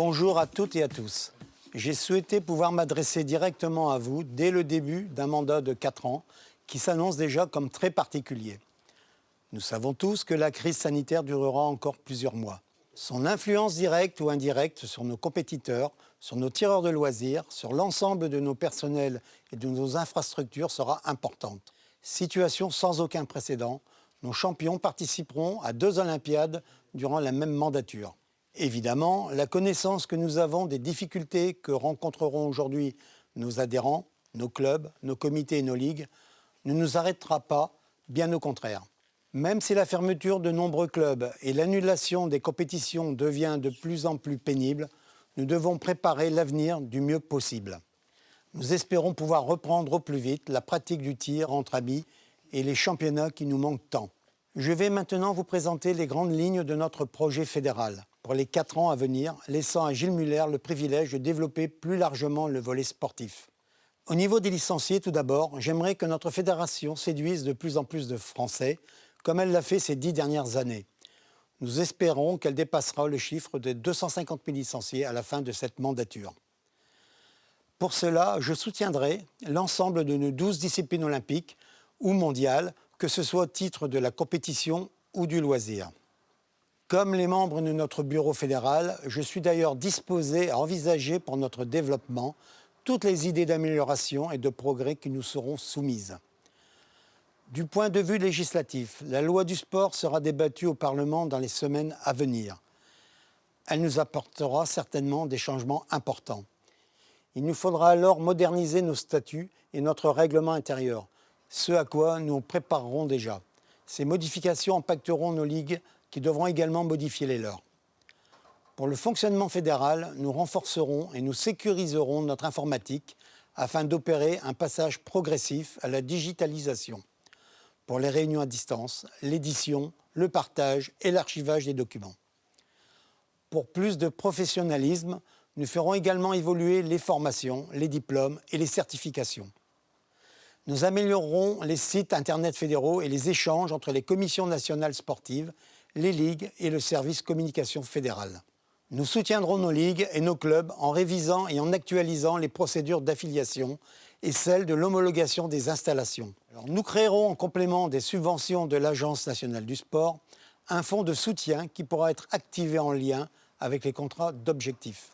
Bonjour à toutes et à tous. J'ai souhaité pouvoir m'adresser directement à vous dès le début d'un mandat de 4 ans qui s'annonce déjà comme très particulier. Nous savons tous que la crise sanitaire durera encore plusieurs mois. Son influence directe ou indirecte sur nos compétiteurs, sur nos tireurs de loisirs, sur l'ensemble de nos personnels et de nos infrastructures sera importante. Situation sans aucun précédent, nos champions participeront à 2 Olympiades durant la même mandature. Évidemment, la connaissance que nous avons des difficultés que rencontreront aujourd'hui nos adhérents, nos clubs, nos comités et nos ligues ne nous arrêtera pas, bien au contraire. Même si la fermeture de nombreux clubs et l'annulation des compétitions devient de plus en plus pénible, nous devons préparer l'avenir du mieux possible. Nous espérons pouvoir reprendre au plus vite la pratique du tir entre amis et les championnats qui nous manquent tant. Je vais maintenant vous présenter les grandes lignes de notre projet fédéral pour les 4 ans à venir, laissant à Gilles Muller le privilège de développer plus largement le volet sportif. Au niveau des licenciés, tout d'abord, j'aimerais que notre fédération séduise de plus en plus de Français, comme elle l'a fait ces 10 dernières années. Nous espérons qu'elle dépassera le chiffre de 250 000 licenciés à la fin de cette mandature. Pour cela, je soutiendrai l'ensemble de nos 12 disciplines olympiques ou mondiales, que ce soit au titre de la compétition ou du loisir. Comme les membres de notre bureau fédéral, je suis d'ailleurs disposé à envisager pour notre développement toutes les idées d'amélioration et de progrès qui nous seront soumises. Du point de vue législatif, la loi du sport sera débattue au Parlement dans les semaines à venir. Elle nous apportera certainement des changements importants. Il nous faudra alors moderniser nos statuts et notre règlement intérieur, ce à quoi nous préparerons déjà. Ces modifications impacteront nos ligues qui devront également modifier les leurs. Pour le fonctionnement fédéral, nous renforcerons et nous sécuriserons notre informatique afin d'opérer un passage progressif à la digitalisation pour les réunions à distance, l'édition, le partage et l'archivage des documents. Pour plus de professionnalisme, nous ferons également évoluer les formations, les diplômes et les certifications. Nous améliorerons les sites internet fédéraux et les échanges entre les commissions nationales sportives, les ligues et le service communication fédéral. Nous soutiendrons nos ligues et nos clubs en révisant et en actualisant les procédures d'affiliation et celles de l'homologation des installations. Nous créerons en complément des subventions de l'Agence nationale du sport un fonds de soutien qui pourra être activé en lien avec les contrats d'objectifs.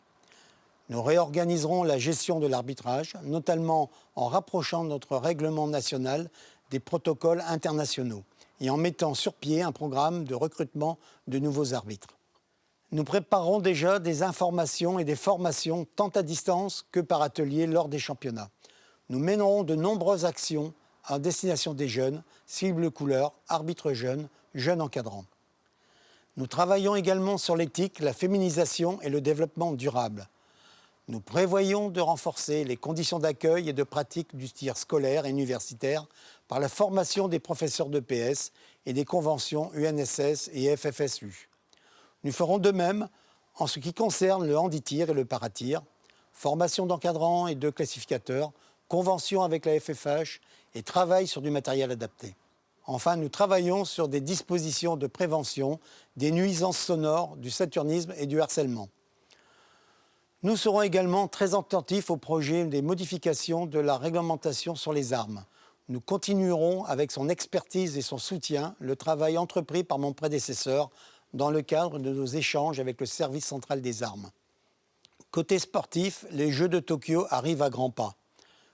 Nous réorganiserons la gestion de l'arbitrage, notamment en rapprochant notre règlement national des protocoles internationaux et en mettant sur pied un programme de recrutement de nouveaux arbitres. Nous préparons déjà des informations et des formations tant à distance que par atelier lors des championnats. Nous mènerons de nombreuses actions à destination des jeunes, cibles couleurs, arbitres jeunes, jeunes encadrants. Nous travaillons également sur l'éthique, la féminisation et le développement durable. Nous prévoyons de renforcer les conditions d'accueil et de pratique du tir scolaire et universitaire par la formation des professeurs d'EPS et des conventions UNSS et FFSU. Nous ferons de même en ce qui concerne le handi-tir et le paratir, formation d'encadrants et de classificateurs, convention avec la FFH et travail sur du matériel adapté. Enfin, nous travaillons sur des dispositions de prévention des nuisances sonores, du saturnisme et du harcèlement. Nous serons également très attentifs au projet des modifications de la réglementation sur les armes. Nous continuerons, avec son expertise et son soutien, le travail entrepris par mon prédécesseur dans le cadre de nos échanges avec le service central des armes. Côté sportif, les Jeux de Tokyo arrivent à grands pas.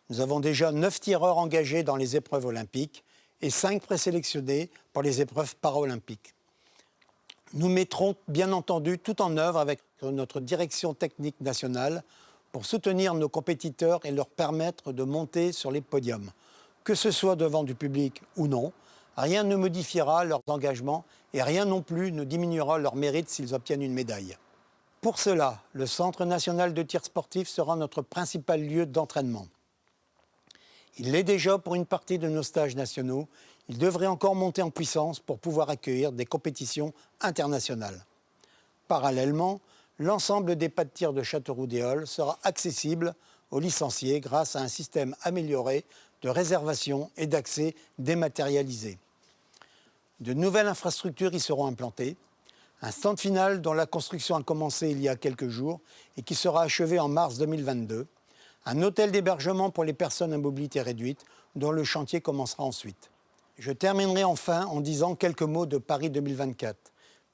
Nous avons déjà 9 tireurs engagés dans les épreuves olympiques et 5 présélectionnés pour les épreuves paralympiques. Nous mettrons bien entendu tout en œuvre avec notre direction technique nationale pour soutenir nos compétiteurs et leur permettre de monter sur les podiums. Que ce soit devant du public ou non, rien ne modifiera leurs engagements et rien non plus ne diminuera leur mérite s'ils obtiennent une médaille. Pour cela, le Centre national de tir sportif sera notre principal lieu d'entraînement. Il l'est déjà pour une partie de nos stages nationaux. Il devrait encore monter en puissance pour pouvoir accueillir des compétitions internationales. Parallèlement, l'ensemble des pas de tir de Châteauroux-des-Halles sera accessible aux licenciés grâce à un système amélioré de réservation et d'accès dématérialisé. De nouvelles infrastructures y seront implantées. Un stand final dont la construction a commencé il y a quelques jours et qui sera achevé en mars 2022. Un hôtel d'hébergement pour les personnes à mobilité réduite dont le chantier commencera ensuite. Je terminerai enfin en disant quelques mots de Paris 2024.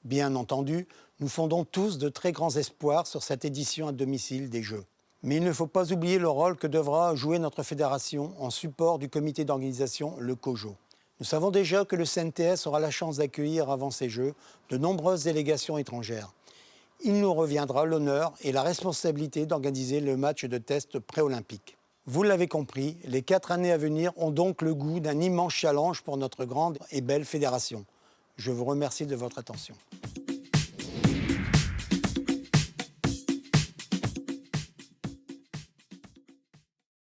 Bien entendu, nous fondons tous de très grands espoirs sur cette édition à domicile des Jeux. Mais il ne faut pas oublier le rôle que devra jouer notre fédération en support du comité d'organisation, le COJO. Nous savons déjà que le CNTS aura la chance d'accueillir avant ces Jeux de nombreuses délégations étrangères. Il nous reviendra l'honneur et la responsabilité d'organiser le match de test pré-olympique. Vous l'avez compris, les 4 années à venir ont donc le goût d'un immense challenge pour notre grande et belle fédération. Je vous remercie de votre attention.